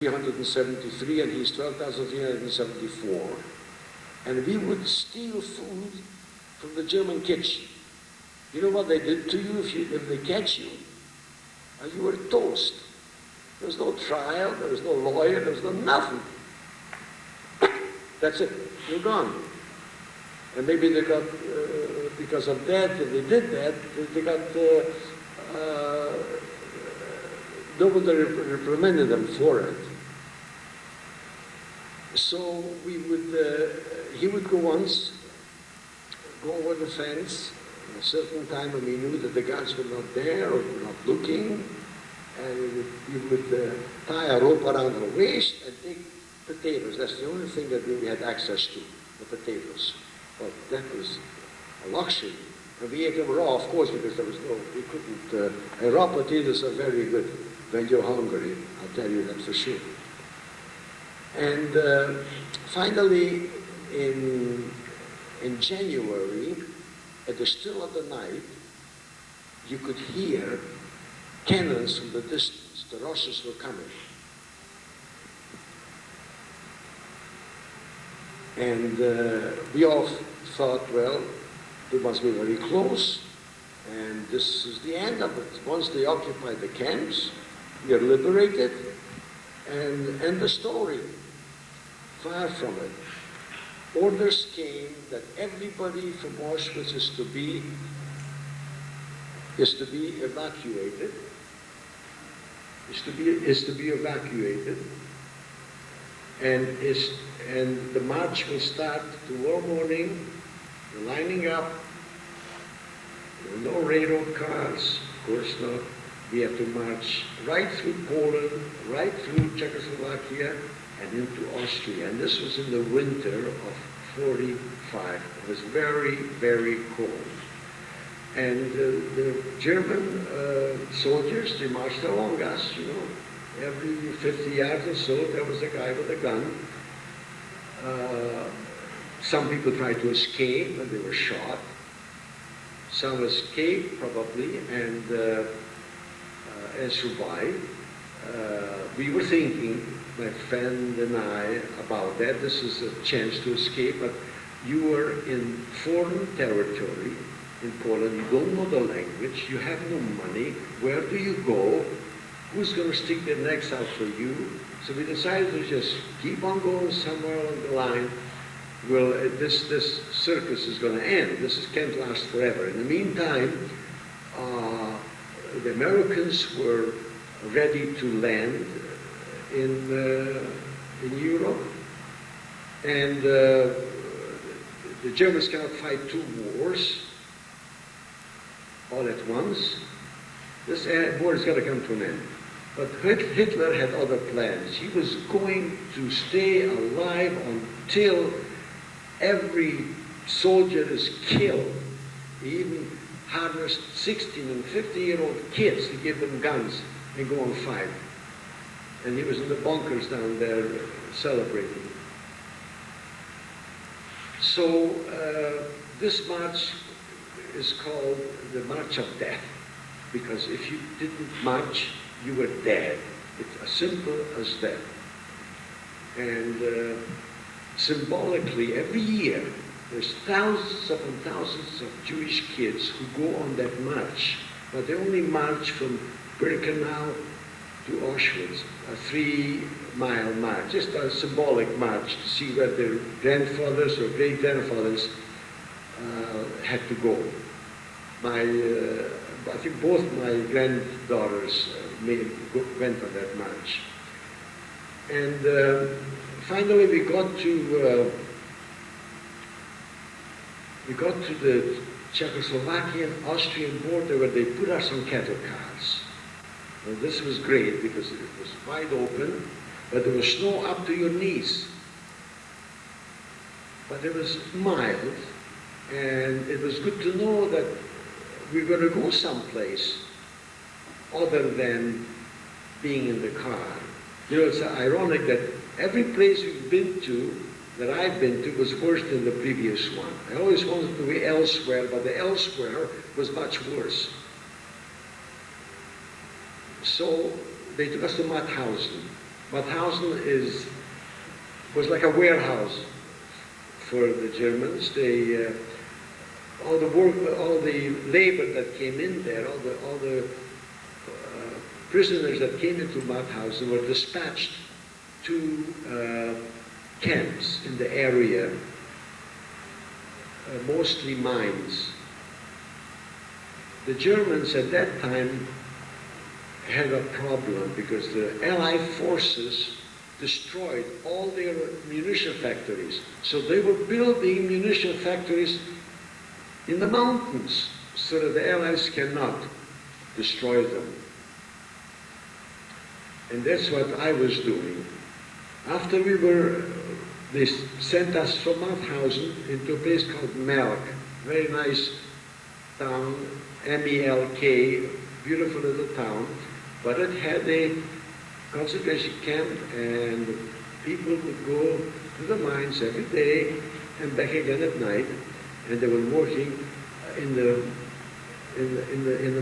12,373 and he's 12,374. And we would steal food from the German kitchen. You know what they did to you if they catch you? You were toast. There was no trial, there was no lawyer, there was no nothing. That's it, you're gone. And maybe they got, because of that, if they did that, they got, nobody reprimanded them for it. So we would, he would go once, go over the fence, at a certain time when we knew that the guards were not there or were not looking, and we would tie a rope around her waist and take potatoes. That's the only thing that we had access to, the potatoes. Well, that was a luxury. And we ate them raw, of course, because there was no, we couldn't, and raw potatoes are very good when you're hungry, I'll tell you that for sure. And finally, in January, at the still of the night, you could hear cannons from the distance. The Russians were coming. And we all thought, well, they must be very close, and this is the end of it. Once they occupy the camps, we are liberated, and end the story. Far from it. Orders came that everybody from Auschwitz is to be evacuated. Is to be evacuated, and the march will start tomorrow morning. We're lining up. There are no railroad cars, of course not. We have to march right through Poland, right through Czechoslovakia, and into Austria. And this was in the winter of 45. It was very, very cold. And the German soldiers, they marched along us, you know. Every 50 yards or so, there was a guy with a gun. Some people tried to escape, and they were shot. Some escaped, probably, and survived. We were thinking, my friend and I, about that. This is a chance to escape, but you were in foreign territory in Poland. You don't know the language. You have no money. Where do you go? Who's going to stick their necks out for you? So we decided to just keep on going somewhere along the line. Well, this circus is going to end. This can't last forever. In the meantime, the Americans were ready to land in Europe, and the Germans cannot fight two wars all at once. This war is going to come to an end. But Hitler had other plans. He was going to stay alive until every soldier is killed. He even harnessed 16 and 50-year-old kids to give them guns and go and fight. And he was in the bunkers down there celebrating. So this march is called the March of Death, because if you didn't march, you were dead. It's as simple as that. And symbolically, every year, there's thousands upon thousands of Jewish kids who go on that march, but they only march from Birkenau to Auschwitz, a 3-mile march, just a symbolic march to see where their grandfathers or great-grandfathers had to go. I think both my granddaughters went on that march. And finally we got to the Czechoslovakian-Austrian border, where they put us on cattle cars. Well, this was great because it was wide open, but there was snow up to your knees. But it was mild, and it was good to know that we were going to go someplace other than being in the car. You know, it's ironic that every place we've been to, that I've been to, was worse than the previous one. I always wanted to be elsewhere, but the elsewhere was much worse. So they took us to Mauthausen. Mauthausen was like a warehouse for the Germans. They all the work, all the labor that came in there, all the prisoners that came into Mauthausen were dispatched to camps in the area, mostly mines. The Germans at that time had a problem because the Allied forces destroyed all their munition factories. So they were building munition factories in the mountains so that the Allies cannot destroy them. And that's what I was doing. After they sent us from Mauthausen into a place called Melk, very nice town, M-E-L-K, beautiful little town, but it had a concentration camp, and people would go to the mines every day and back again at night, and they were working in the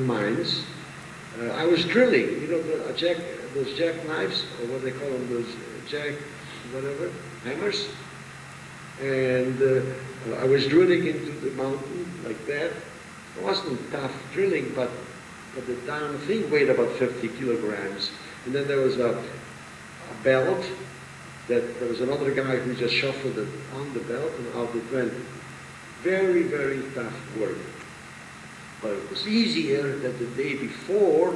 mines. I was drilling, you know, those jackknives, or what they call them, those whatever, hammers. And I was drilling into the mountain like that. It wasn't tough drilling, but the darn thing weighed about 50 kilograms. And then there was a belt that there was another guy who just shuffled it on the belt and out it went. Very, very tough work. But it was easier than the day before,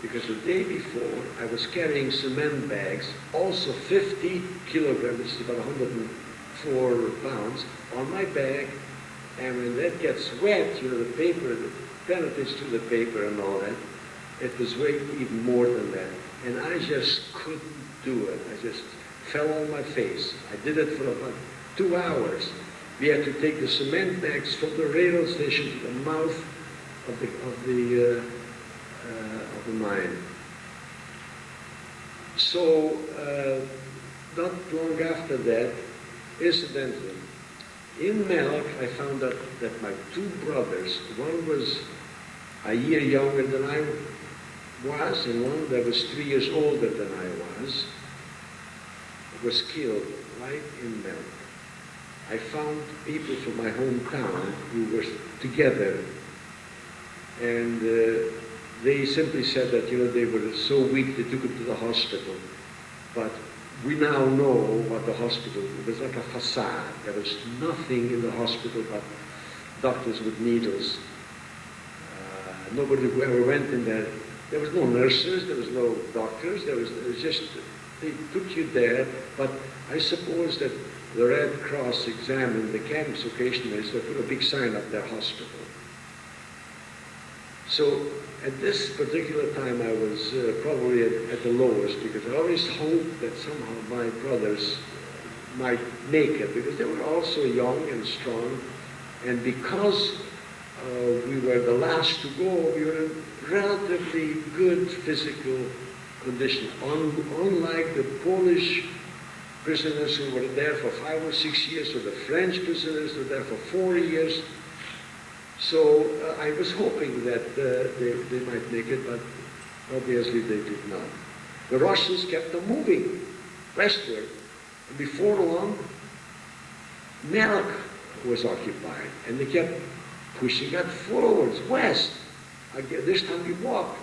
because the day before I was carrying cement bags, also 50 kilograms, which is about 104 pounds, on my back. And when that gets wet, you know, the paper, it penetrates through the paper and all that, it was weighing even more than that. And I just couldn't do it. I just fell on my face. I did it for about 2 hours. We had to take the cement bags from the railroad station to the mouth of the mine. So not long after that, incidentally, in Melk, I found out that my two brothers, one was a year younger than I was, and one that was 3 years older than I was killed right in Melk. I found people from my hometown who were together, and they simply said that, you know, they were so weak they took them to the hospital. But we now know what the hospital was. It was like a facade. There was nothing in the hospital but doctors with needles. Nobody who ever went in there. There was no nurses, there was no doctors, it was just, they took you there. But I suppose that the Red Cross examined the camps occasionally, so they put a big sign up there, hospital. So at this particular time I was probably at the lowest, because I always hoped that somehow my brothers might make it, because they were also young and strong, and because we were the last to go, we were in relatively good physical condition, unlike the Polish prisoners who were there for 5 or 6 years, or the French prisoners who were there for 4 years. So I was hoping that they might make it, but obviously they did not. The Russians kept on moving westward. And before long, Melk was occupied, and they kept pushing it forwards, west. Again, this time we walked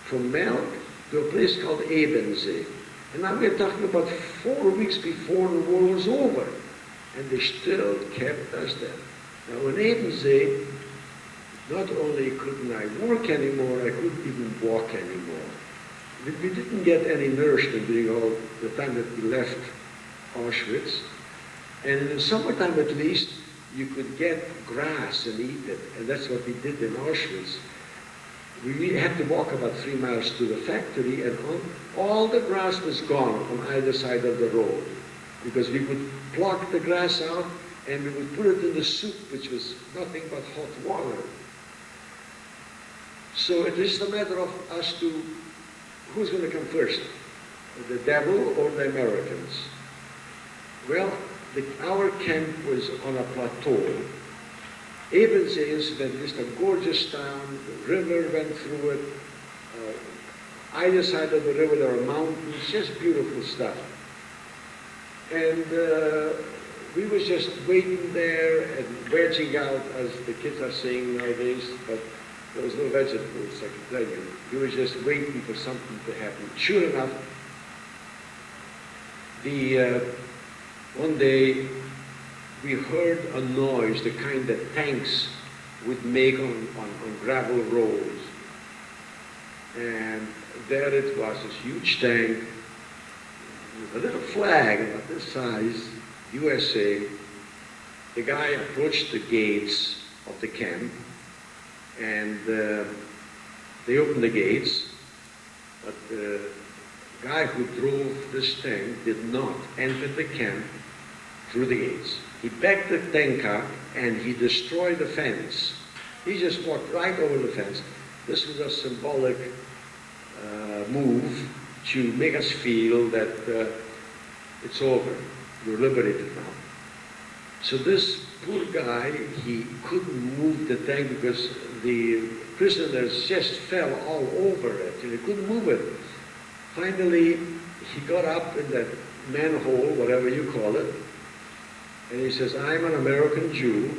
from Melk to a place called Ebensee. And now we're talking about 4 weeks before the war was over, and they still kept us there. Now in Ebensee, not only couldn't I work anymore, I couldn't even walk anymore. We didn't get any nourishment during all the time that we left Auschwitz. And in the summertime at least, you could get grass and eat it, and that's what we did in Auschwitz. We had to walk about 3 miles to the factory, and all the grass was gone on either side of the road, because we would pluck the grass out and we would put it in the soup, which was nothing but hot water. So it is a matter of us to, who's going to come first, the devil or the Americans? Well, our camp was on a plateau. Ebensee, incidentally, is a gorgeous town. The river went through it. Either side of the river there are mountains, just beautiful stuff. And we was just waiting there and wedging out, as the kids are saying nowadays, but there was no vegetables, I can tell you. We were just waiting for something to happen. Sure enough, one day we heard a noise, the kind that tanks would make on gravel roads. And there it was, this huge tank, with a little flag about this size, USA. The guy approached the gates of the camp, and they opened the gates, but the guy who drove this tank did not enter the camp through the gates. He backed the tank up and he destroyed the fence. He just walked right over the fence. This was a symbolic move to make us feel that it's over, you're liberated now. So this poor guy, he couldn't move the tank because the prisoners just fell all over it, and he couldn't move it. Finally, he got up in that manhole, whatever you call it, and he says, I'm an American Jew,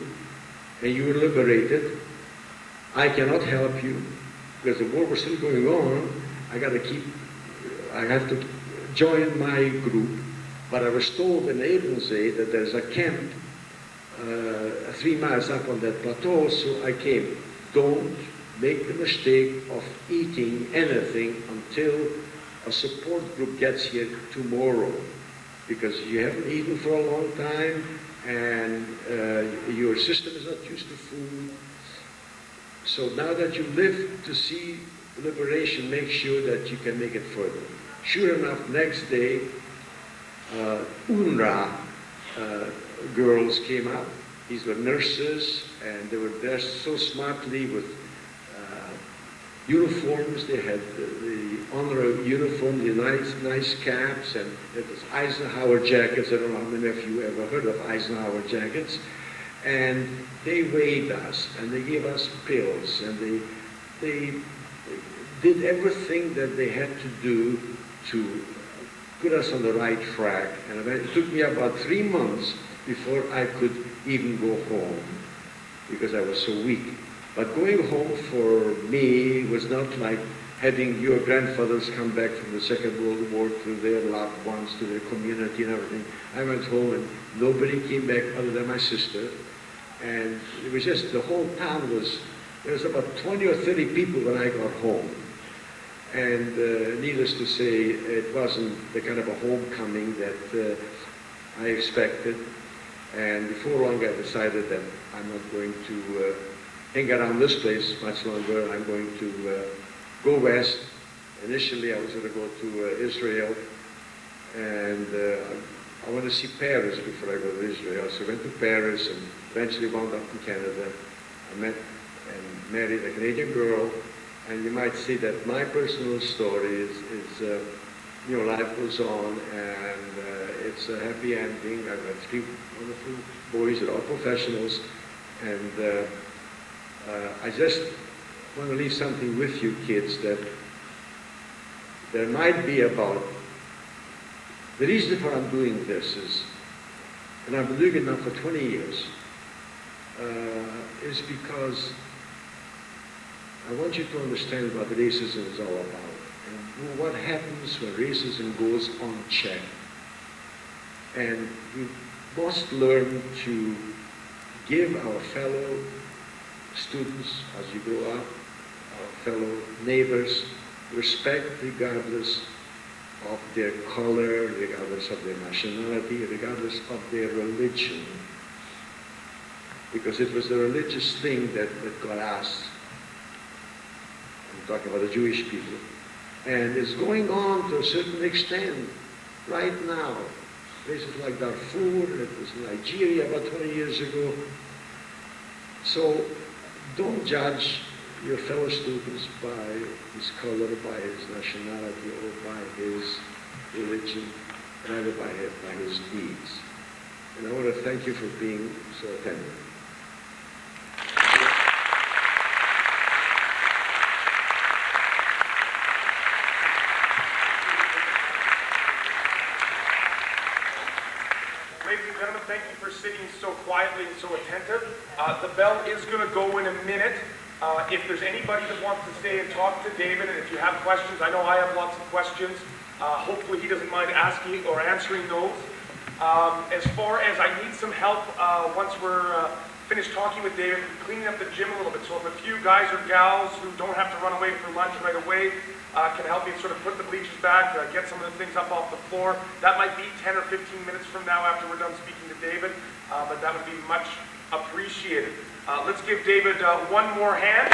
and you were liberated. I cannot help you, because the war was still going on. I have to join my group. But I was told in Abronsay that there's a camp 3 miles up on that plateau, so I came. Don't make the mistake of eating anything until a support group gets here tomorrow, because you haven't eaten for a long time and your system is not used to food. So now that you live to see liberation, make sure that you can make it further. Sure enough, next day, UNRWA girls came out. These were nurses, and they were dressed so smartly with uniforms. They had the honor uniform, the nice caps, and it was Eisenhower jackets. I don't know how many of you ever heard of Eisenhower jackets. And they weighed us, and they gave us pills, and they did everything that they had to do to put us on the right track. And it took me about 3 months before I could even go home, because I was so weak. But going home for me was not like having your grandfathers come back from the Second World War to their loved ones, to their community and everything. I went home and nobody came back other than my sister. And it was just, the whole town there was about 20 or 30 people when I got home. And needless to say, it wasn't the kind of a homecoming that I expected. And before long I decided that I'm not going to hang around this place much longer. I'm going to go west. Initially I was going to go to Israel, and I want to see Paris before I go to Israel. So I went to Paris and eventually wound up in Canada. I met and married a Canadian girl, and you might see that my personal story is life goes on, and it's a happy ending. I've got 3 wonderful boys that are all professionals, and I just want to leave something with you kids, that there might be about, the reason for I'm doing this is, and I've been doing it now for 20 years, is because I want you to understand what racism is all about, and what happens when racism goes unchecked. And we must learn to give our fellow students, as you grow up, our fellow neighbors, respect regardless of their color, regardless of their nationality, regardless of their religion. Because it was the religious thing that got us. I'm talking about the Jewish people. And it's going on to a certain extent right now. Places like Darfur, it was Nigeria about 20 years ago. So don't judge your fellow students by his color, by his nationality, or by his religion, rather by his deeds. And I want to thank you for being so attentive. Ladies and gentlemen, thank you for sitting so quietly and so attentive. The bell is going to go in a minute. If there's anybody that wants to stay and talk to David, and if you have questions, I know I have lots of questions. Hopefully he doesn't mind asking or answering those. As far as I need some help, once we're finished talking with David, cleaning up the gym a little bit. So if a few guys or gals who don't have to run away for lunch right away can help me sort of put the bleachers back, get some of the things up off the floor. That might be 10 or 15 minutes from now after we're done speaking to David, but that would be much appreciated. Let's give David one more hand.